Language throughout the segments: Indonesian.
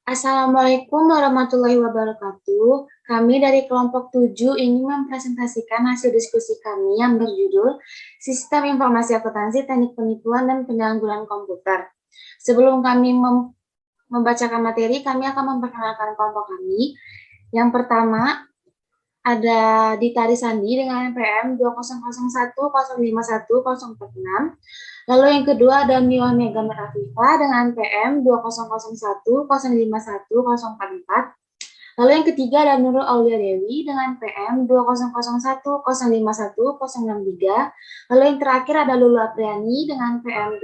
Assalamualaikum warahmatullahi wabarakatuh. Kami dari kelompok 7 ingin mempresentasikan hasil diskusi kami yang berjudul Sistem Informasi Akuntansi, Teknik Penipuan dan Penanggulangan Komputer. Sebelum kami membacakan materi, kami akan memperkenalkan kelompok kami. Yang pertama, ada Dita Arisandi dengan NPM 20010510446. Lalu yang kedua ada Mila Mega Merafifa dengan PM 20010510444. Lalu yang ketiga ada Nurul Aulia Dewi dengan PM 200105103. Lalu yang terakhir ada Lulu Apriani dengan PM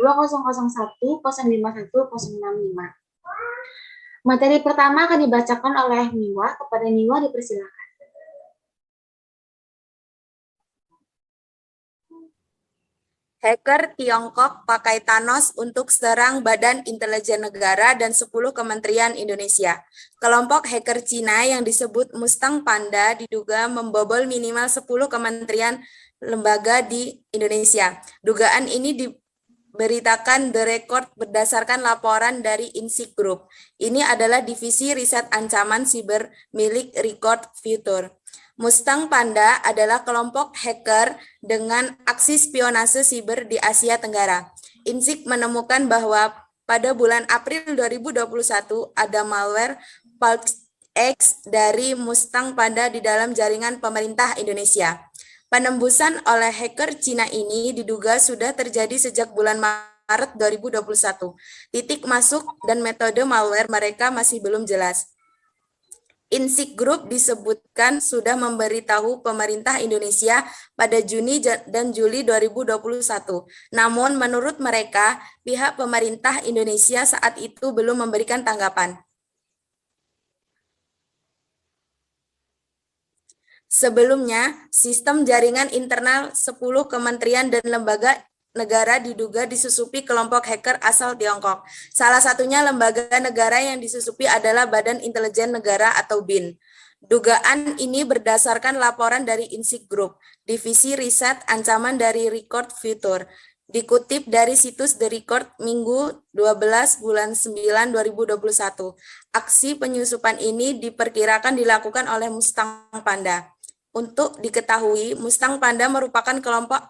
2001051051065. Materi pertama akan dibacakan oleh Niwa. Kepada Niwa dipersilakan. Hacker Tiongkok pakai Thanos untuk serang Badan Intelijen Negara dan 10 kementerian Indonesia. Kelompok hacker Cina yang disebut Mustang Panda diduga membobol minimal 10 kementerian lembaga di Indonesia. Dugaan ini diberitakan The Record berdasarkan laporan dari Insik Group. Ini adalah divisi riset ancaman siber milik Record Future. Mustang Panda adalah kelompok hacker dengan aksi spionase siber di Asia Tenggara. Insik menemukan bahwa pada bulan April 2021 ada malware PulseX dari Mustang Panda di dalam jaringan pemerintah Indonesia. Penembusan oleh hacker Cina ini diduga sudah terjadi sejak bulan Maret 2021. Titik masuk dan metode malware mereka masih belum jelas. Insik Group disebutkan sudah memberitahu pemerintah Indonesia pada Juni dan Juli 2021. Namun menurut mereka, pihak pemerintah Indonesia saat itu belum memberikan tanggapan. Sebelumnya, sistem jaringan internal 10 kementerian dan lembaga negara diduga disusupi kelompok hacker asal Tiongkok. Salah satunya lembaga negara yang disusupi adalah Badan Intelijen Negara atau BIN. Dugaan ini berdasarkan laporan dari Insik Group, divisi riset ancaman dari Record Future. Dikutip dari situs The Record Minggu 12 bulan 9 2021. Aksi penyusupan ini diperkirakan dilakukan oleh Mustang Panda. Untuk diketahui, Mustang Panda merupakan kelompok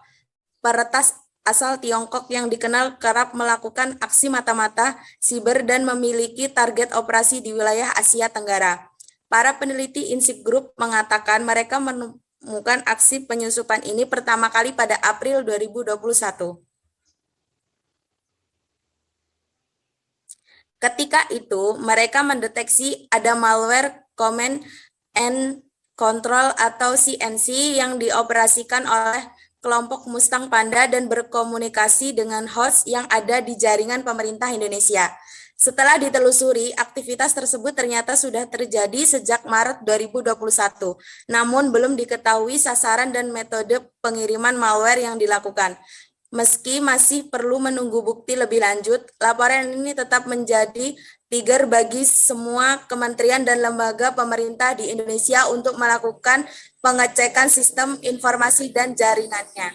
peretas asal Tiongkok yang dikenal kerap melakukan aksi mata-mata siber dan memiliki target operasi di wilayah Asia Tenggara. Para peneliti Insik Group mengatakan mereka menemukan aksi penyusupan ini pertama kali pada April 2021. Ketika itu, mereka mendeteksi ada malware Command and Control atau CNC yang dioperasikan oleh kelompok Mustang Panda dan berkomunikasi dengan host yang ada di jaringan pemerintah Indonesia. Setelah ditelusuri, aktivitas tersebut ternyata sudah terjadi sejak Maret 2021, namun belum diketahui sasaran dan metode pengiriman malware yang dilakukan. Meski masih perlu menunggu bukti lebih lanjut, laporan ini tetap menjadi trigger bagi semua kementerian dan lembaga pemerintah di Indonesia untuk melakukan pengecekan sistem informasi dan jaringannya.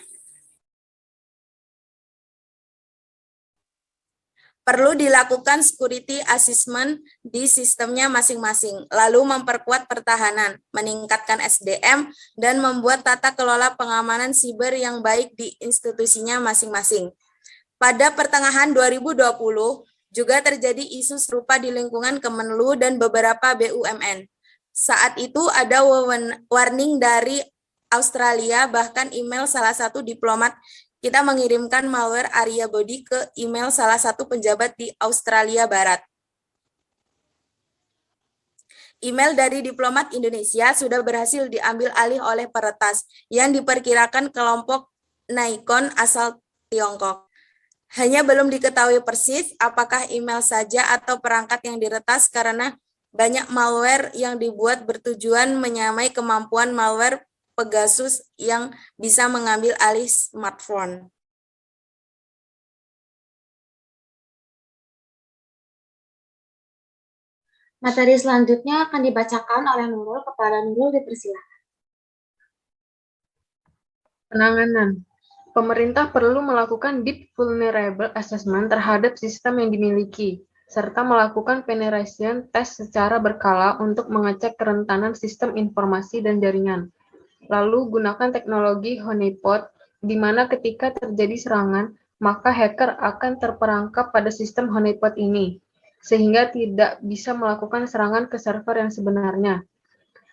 Perlu dilakukan security assessment di sistemnya masing-masing, lalu memperkuat pertahanan, meningkatkan SDM, dan membuat tata kelola pengamanan siber yang baik di institusinya masing-masing. Pada pertengahan 2020, juga terjadi isu serupa di lingkungan Kemenlu dan beberapa BUMN. Saat itu ada warning dari Australia, bahkan email salah satu diplomat kita mengirimkan malware Arya Body ke email salah satu pejabat di Australia Barat. Email dari diplomat Indonesia sudah berhasil diambil alih oleh peretas yang diperkirakan kelompok Nikon asal Tiongkok. Hanya belum diketahui persis apakah email saja atau perangkat yang diretas karena banyak malware yang dibuat bertujuan menyamai kemampuan malware Pegasus yang bisa mengambil alih smartphone. Materi selanjutnya akan dibacakan oleh Nurul. Kepada Nurul dipersilakan. Penanganan. Pemerintah perlu melakukan deep vulnerable assessment terhadap sistem yang dimiliki. serta melakukan penetration test secara berkala untuk mengecek kerentanan sistem informasi dan jaringan. Lalu gunakan teknologi honeypot, di mana ketika terjadi serangan, maka hacker akan terperangkap pada sistem honeypot ini, sehingga tidak bisa melakukan serangan ke server yang sebenarnya.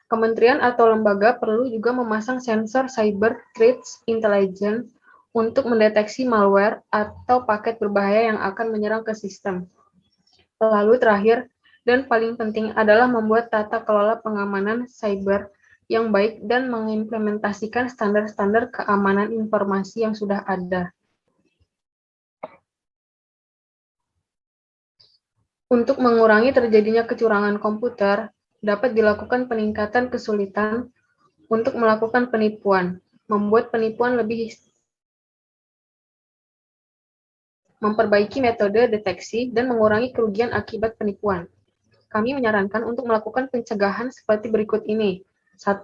Kementerian atau lembaga perlu juga memasang sensor cyber threats intelligence untuk mendeteksi malware atau paket berbahaya yang akan menyerang ke sistem. Lalu terakhir, dan paling penting adalah membuat tata kelola pengamanan cyber yang baik dan mengimplementasikan standar-standar keamanan informasi yang sudah ada. Untuk mengurangi terjadinya kecurangan komputer, dapat dilakukan peningkatan kesulitan untuk melakukan penipuan, membuat penipuan lebih memperbaiki metode deteksi, dan mengurangi kerugian akibat penipuan. Kami menyarankan untuk melakukan pencegahan seperti berikut ini. 1.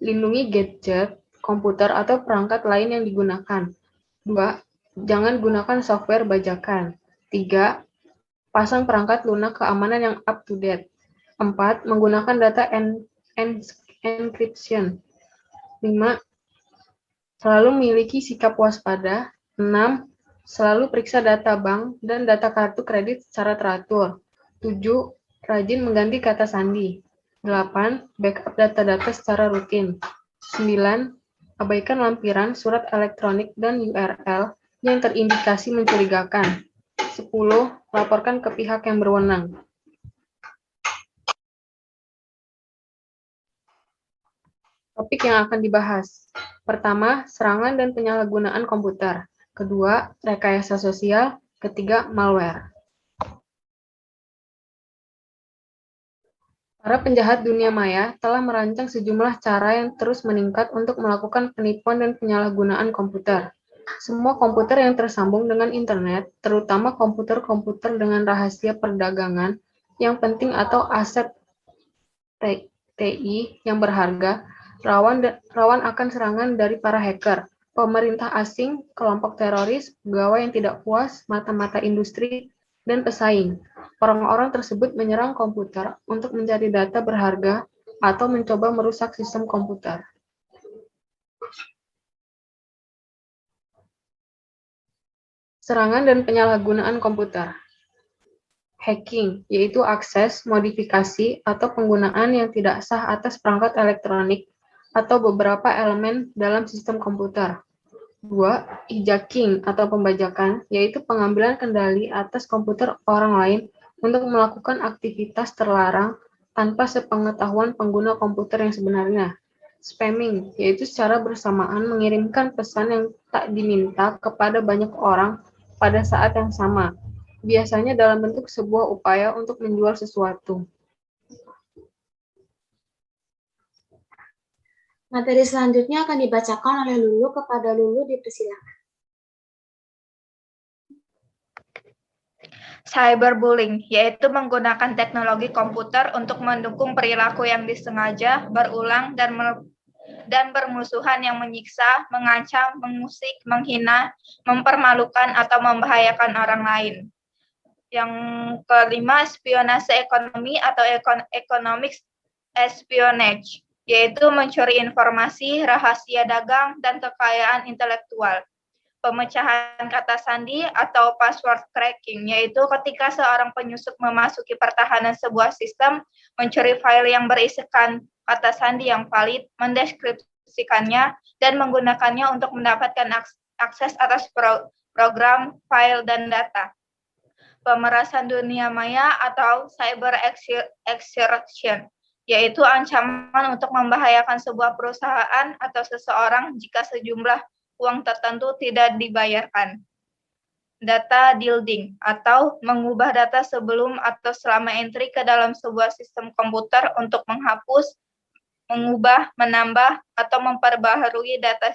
Lindungi gadget, komputer, atau perangkat lain yang digunakan. 2. Jangan gunakan software bajakan. 3. Pasang perangkat lunak keamanan yang up-to-date. 4. Menggunakan data encryption. 5. Selalu memiliki sikap waspada. 6. Selalu periksa data bank dan data kartu kredit secara teratur. 7. Rajin mengganti kata sandi. 8. Backup data-data secara rutin. 9. Abaikan lampiran, surat elektronik, dan URL yang terindikasi mencurigakan. 10. Laporkan ke pihak yang berwenang. Topik yang akan dibahas. Pertama, serangan dan penyalahgunaan komputer. Kedua, rekayasa sosial. Ketiga, malware. Para penjahat dunia maya telah merancang sejumlah cara yang terus meningkat untuk melakukan penipuan dan penyalahgunaan komputer. Semua komputer yang tersambung dengan internet, terutama komputer-komputer dengan rahasia perdagangan yang penting atau aset TI yang berharga, rawan akan serangan dari para hacker, pemerintah asing, kelompok teroris, pegawai yang tidak puas, mata-mata industri, dan pesaing. Orang-orang tersebut menyerang komputer untuk mencari data berharga atau mencoba merusak sistem komputer. Serangan dan penyalahgunaan komputer. Hacking, yaitu akses, modifikasi, atau penggunaan yang tidak sah atas perangkat elektronik atau beberapa elemen dalam sistem komputer. 2. Hijacking atau pembajakan, yaitu pengambilan kendali atas komputer orang lain untuk melakukan aktivitas terlarang tanpa sepengetahuan pengguna komputer yang sebenarnya. Spamming, yaitu secara bersamaan mengirimkan pesan yang tak diminta kepada banyak orang pada saat yang sama, biasanya dalam bentuk sebuah upaya untuk menjual sesuatu. Materi selanjutnya akan dibacakan oleh Lulu. Kepada Lulu dipersilakan. Cyberbullying, yaitu menggunakan teknologi komputer untuk mendukung perilaku yang disengaja, berulang, dan bermusuhan yang menyiksa, mengancam, mengusik, menghina, mempermalukan, atau membahayakan orang lain. Yang kelima, spionase ekonomi atau economic espionage, yaitu mencuri informasi, rahasia dagang, dan kekayaan intelektual. Pemecahan kata sandi atau password cracking, yaitu ketika seorang penyusup memasuki pertahanan sebuah sistem, mencuri file yang berisikan kata sandi yang valid, mendeskripsikannya, dan menggunakannya untuk mendapatkan akses atas program, file, dan data. Pemerasan dunia maya atau cyber extortion, yaitu ancaman untuk membahayakan sebuah perusahaan atau seseorang jika sejumlah uang tertentu tidak dibayarkan. Data dilding, atau mengubah data sebelum atau selama entry ke dalam sebuah sistem komputer untuk menghapus, mengubah, menambah, atau memperbaharui data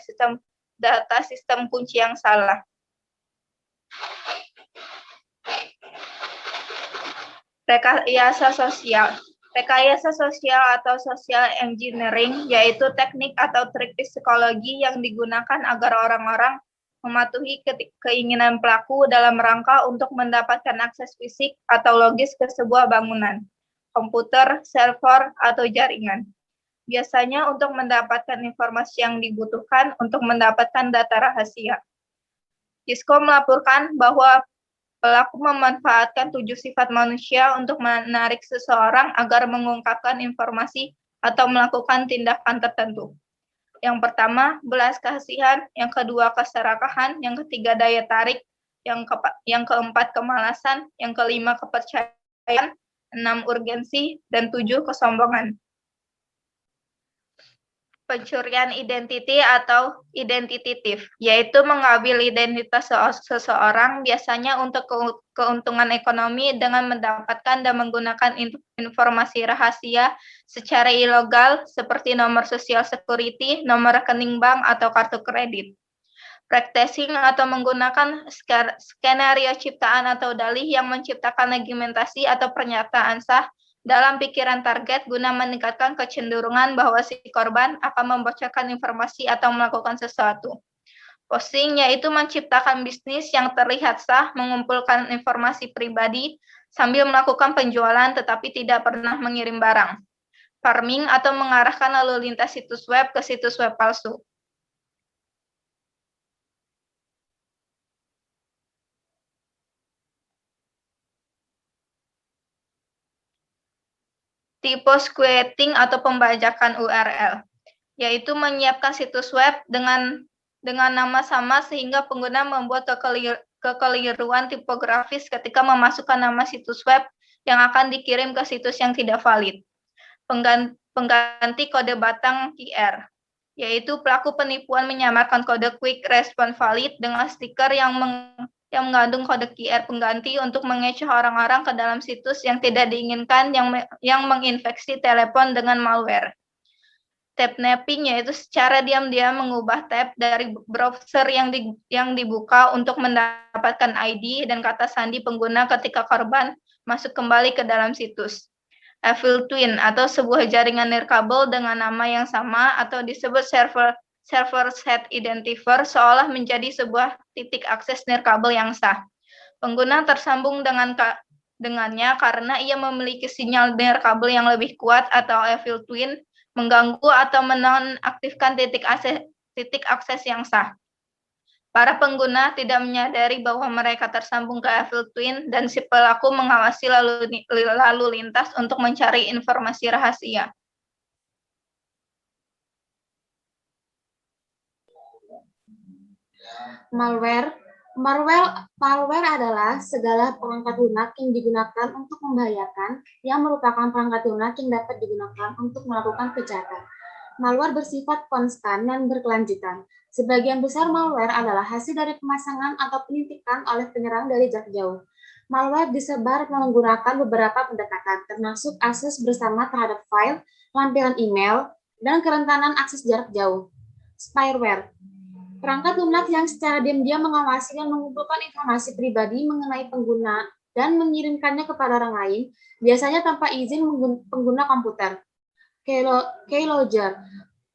sistem kunci yang salah. Rekayasa sosial. Rekayasa sosial atau social engineering, yaitu teknik atau trik psikologi yang digunakan agar orang-orang mematuhi keinginan pelaku dalam rangka untuk mendapatkan akses fisik atau logis ke sebuah bangunan, komputer, server, atau jaringan. Biasanya untuk mendapatkan informasi yang dibutuhkan untuk mendapatkan data rahasia. Cisco melaporkan bahwa pelaku memanfaatkan 7 sifat manusia untuk menarik seseorang agar mengungkapkan informasi atau melakukan tindakan tertentu. Yang pertama, belas kasihan, yang kedua, keserakahan, yang ketiga, daya tarik, yang keempat, kemalasan, yang kelima, kepercayaan, 6, urgensi, dan 7, kesombongan. Pencurian identiti atau identity thief, yaitu mengambil identitas seseorang biasanya untuk keuntungan ekonomi dengan mendapatkan dan menggunakan informasi rahasia secara ilegal seperti nomor sosial security, nomor rekening bank, atau kartu kredit. Practicing atau menggunakan skenario ciptaan atau dalih yang menciptakan argumentasi atau pernyataan sah dalam pikiran target guna meningkatkan kecenderungan bahwa si korban akan membocorkan informasi atau melakukan sesuatu. Posing yaitu menciptakan bisnis yang terlihat sah, mengumpulkan informasi pribadi sambil melakukan penjualan tetapi tidak pernah mengirim barang. Farming atau mengarahkan lalu lintas situs web ke situs web palsu. Tipe squatting atau pembajakan URL, yaitu menyiapkan situs web dengan nama sama sehingga pengguna membuat kekeliruan tipografis ketika memasukkan nama situs web yang akan dikirim ke situs yang tidak valid. Pengganti kode batang QR, yaitu pelaku penipuan menyamarkan kode quick response valid dengan stiker yang mengandung kode QR pengganti untuk mengecoh orang-orang ke dalam situs yang tidak diinginkan yang menginfeksi telepon dengan malware. Tab napping yaitu secara diam-diam mengubah tab dari browser yang dibuka untuk mendapatkan ID dan kata sandi pengguna ketika korban masuk kembali ke dalam situs. Evil twin atau sebuah jaringan nirkabel dengan nama yang sama atau disebut server set identifier seolah menjadi sebuah titik akses nirkabel yang sah. Pengguna tersambung dengannya karena ia memiliki sinyal nirkabel yang lebih kuat atau evil twin, mengganggu atau menonaktifkan titik akses yang sah. Para pengguna tidak menyadari bahwa mereka tersambung ke evil twin dan si pelaku mengawasi lalu lintas untuk mencari informasi rahasia. Malware adalah segala perangkat lunak yang digunakan untuk membahayakan, yang merupakan perangkat lunak yang dapat digunakan untuk melakukan kejahatan. Malware bersifat konstan dan berkelanjutan. Sebagian besar malware adalah hasil dari pemasangan atau penyuntikan oleh penyerang dari jarak jauh. Malware disebar menggunakan beberapa pendekatan, termasuk akses bersama terhadap file, lampiran email, dan kerentanan akses jarak jauh. Spyware, perangkat lunak yang secara diam-diam mengawasi dan mengumpulkan informasi pribadi mengenai pengguna dan mengirimkannya kepada orang lain, biasanya tanpa izin pengguna komputer. Keylogger,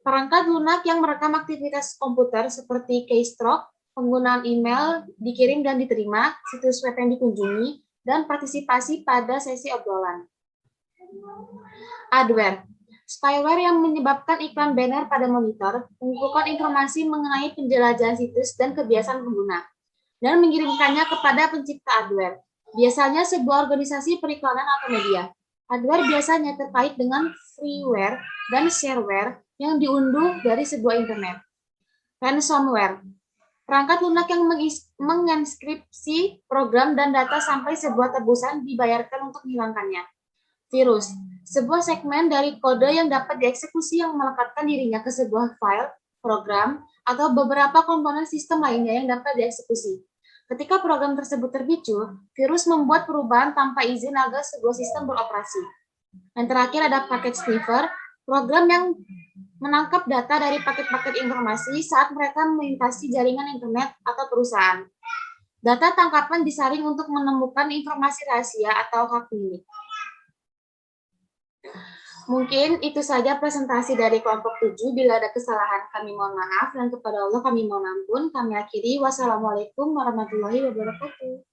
perangkat lunak yang merekam aktivitas komputer seperti keystroke, penggunaan email dikirim dan diterima, situs web yang dikunjungi, dan partisipasi pada sesi obrolan. Adware, spyware yang menyebabkan iklan banner pada monitor, mengumpulkan informasi mengenai penjelajahan situs dan kebiasaan pengguna, dan mengirimkannya kepada pencipta adware, biasanya sebuah organisasi periklanan atau media. Adware biasanya terkait dengan freeware dan shareware yang diunduh dari sebuah internet. Ransomware, perangkat lunak yang menginskripsi program dan data sampai sebuah tebusan dibayarkan untuk menghilangkannya. Virus, sebuah segmen dari kode yang dapat dieksekusi yang melekatkan dirinya ke sebuah file, program, atau beberapa komponen sistem lainnya yang dapat dieksekusi. Ketika program tersebut terpicu, virus membuat perubahan tanpa izin agar sebuah sistem beroperasi. Dan terakhir ada packet sniffer, program yang menangkap data dari paket-paket informasi saat mereka melintasi jaringan internet atau perusahaan. Data tangkapan disaring untuk menemukan informasi rahasia atau hak milik. Mungkin itu saja presentasi dari kelompok 7. Bila ada kesalahan kami mohon maaf dan kepada Allah kami mohon ampun. Kami akhiri. Wassalamualaikum warahmatullahi wabarakatuh.